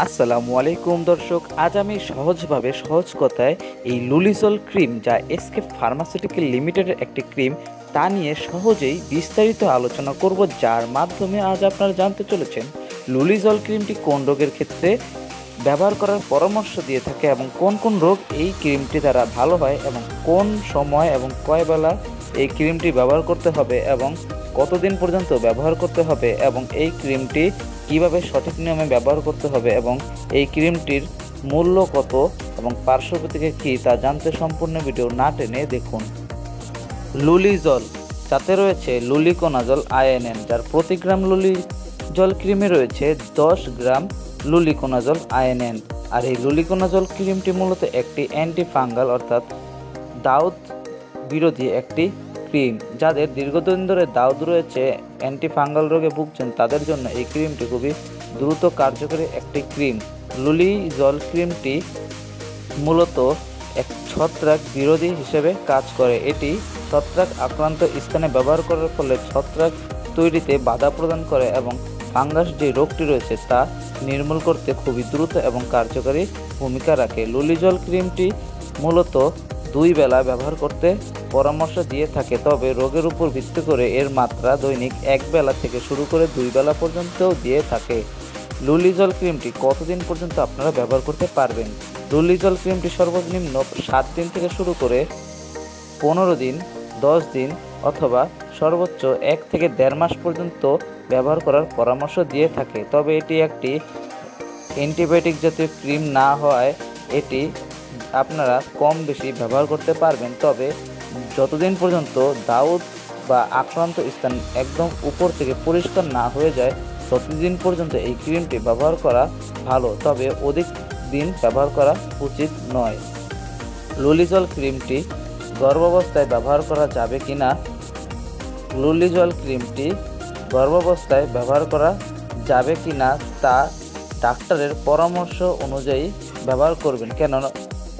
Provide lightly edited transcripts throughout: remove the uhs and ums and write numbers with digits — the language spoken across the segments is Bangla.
আসসালামু আলাইকুম দর্শক, আজ আমি সহজভাবে সহজ কথায় এই লুলিজল ক্রিম, যা এসকে ফার্মাসিউটিক্যাল লিমিটেডের একটি ক্রিম, তা নিয়ে সহজেই বিস্তারিত আলোচনা করব, যার মাধ্যমে আজ আপনারা জানতে চলেছেন লুলিজল ক্রিমটি কোন রোগের ক্ষেত্রে ব্যবহার করার পরামর্শ দিয়ে থাকে এবং কোন কোন রোগ এই ক্রিমটি দ্বারা ভালো হয় এবং কোন সময় এবং কয় বেলা এই ক্রিমটি ব্যবহার করতে হবে এবং কতদিন পর্যন্ত ব্যবহার করতে হবে এবং এই ক্রিমটি কিভাবে সঠিক নিয়মে ব্যবহার করতে হবে এবং এই ক্রিমটির মূল্য কত এবং পার্শ্ব প্রতিক্রিয়া কী তা জানতে সম্পূর্ণ ভিডিও না টেনে দেখুন। লুলিজল, যাতে রয়েছে লুলিকোনাজল আইএনএন, যার প্রতি গ্রাম লুলিজল ক্রিমে রয়েছে 10 গ্রাম লুলিকোনাজল আইএনএন। আর এই লুলিকোনাজল ক্রিমটি মূলত একটি অ্যান্টি ফাঙ্গাল অর্থাৎ দাউদ বিরোধী একটি ক্রিম। যাদের দীর্ঘদিন ধরে দাউদ রয়েছে, অ্যান্টি ফাঙ্গাল রোগে ভুগছেন, তাদের জন্য এই ক্রিমটি খুবই দ্রুত কার্যকরী একটি ক্রিম। লুলিজল ক্রিমটি মূলত এক ছত্রাক বিরোধী হিসেবে কাজ করে। এটি ছত্রাক আক্রান্ত স্থানে ব্যবহার করার ফলে ছত্রাক তৈরিতে বাধা প্রদান করে এবং ফাঙ্গাস যে রোগটি রয়েছে তা নির্মূল করতে খুবই দ্রুত এবং কার্যকরী ভূমিকা রাখে। লুলিজল ক্রিমটি মূলত 2 বেলা ব্যবহার করতে পরামর্শ দিয়ে থাকে, তবে রোগের উপর ভিত্তি করে এর মাত্রা দৈনিক 1 বেলা থেকে শুরু করে 2 বেলা পর্যন্তও দিয়ে থাকে। লুলিজল ক্রিমটি কতদিন পর্যন্ত আপনারা ব্যবহার করতে পারবেন? লুলিজল ক্রিমটি সর্বনিম্ন 7 দিন থেকে শুরু করে 15 দিন, 10 দিন অথবা সর্বোচ্চ 1 থেকে 1.5 মাস পর্যন্ত ব্যবহার করার পরামর্শ দিয়ে থাকে। তবে এটি একটি অ্যান্টিবায়োটিক জাতীয় ক্রিম না হওয়ায় এটি আপনারা কম বেশি ব্যবহার করতে পারবেন। তবে যতদিন পর্যন্ত দাউদ বা আক্রান্ত স্থান একদম উপর থেকে পরিষ্কার না হয়ে যায় ততদিন পর্যন্ত এই ক্রিমটি ব্যবহার করা ভালো, তবে অধিক দিন ব্যবহার করা উচিত নয়। লুলিজল ক্রিমটি গর্ভাবস্থায় ব্যবহার করা যাবে কিনা? লুলিজল ক্রিমটি গর্ভাবস্থায় ব্যবহার করা যাবে কিনা তা ডাক্তারের পরামর্শ অনুযায়ী ব্যবহার করবেন, কেননা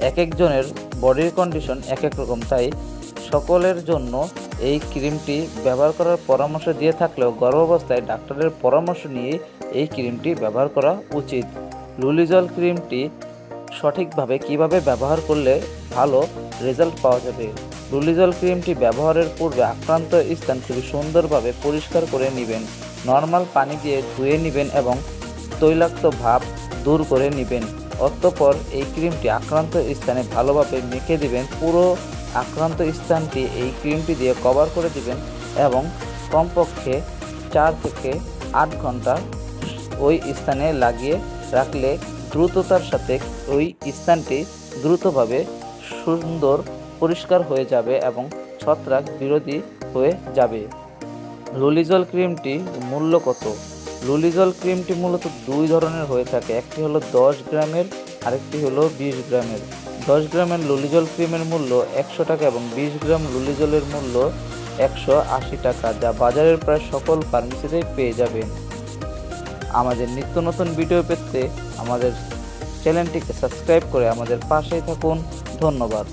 এক একজনের বডির কন্ডিশন এক এক রকম, তাই সকলের জন্য এই ক্রিমটি ব্যবহার করার পরামর্শ দিয়ে থাকলেও গর্ভাবস্থায় ডাক্তারের পরামর্শ নিয়ে এই ক্রিমটি ব্যবহার করা উচিত। লুলিজল ক্রিমটি সঠিকভাবে কিভাবে ব্যবহার করলে ভালো রেজাল্ট পাওয়া যাবে? লুলিজল ক্রিমটি ব্যবহারের পূর্বে আক্রান্ত স্থান খুবই সুন্দরভাবে পরিষ্কার করে নেবেন। নর্মাল পানি দিয়ে ধুয়ে নেবেন এবং তৈলাক্ত ভাব দূর করে নেবেন। অতঃপর এই ক্রিমটি আক্রান্ত স্থানে ভালোভাবে মেখে দিবেন। পুরো আক্রান্ত স্থানটি এই ক্রিমটি দিয়ে কভার করে দিবেন এবং কমপক্ষে 4 থেকে 8 ঘন্টা ওই স্থানে লাগিয়ে রাখলে দ্রুততার সাথে ওই স্থানটি দ্রুতভাবে সুন্দর পরিষ্কার হয়ে যাবে এবং ছত্রাক বিরোধী হয়ে যাবে। লুলিজল ক্রিমটি মূল্য কত? লুলিজল ক্রিমটি মূলত 2 ধরনের হয়ে থাকে, একটি হলো 10 গ্রামের, আরেকটি হলো 20 গ্রামের। 10 গ্রামের লুলিজল ক্রিমের মূল্য 100 টাকা এবং 20 গ্রাম লুলিজলের মূল্য 180 টাকা, যা বাজারের প্রায় সকল ফার্মেসিতেই পেয়ে যাবেন। আমাদের নিত্য নতুন ভিডিও পেতে আমাদের চ্যানেলটিকে সাবস্ক্রাইব করে আমাদের পাশেই থাকুন। ধন্যবাদ।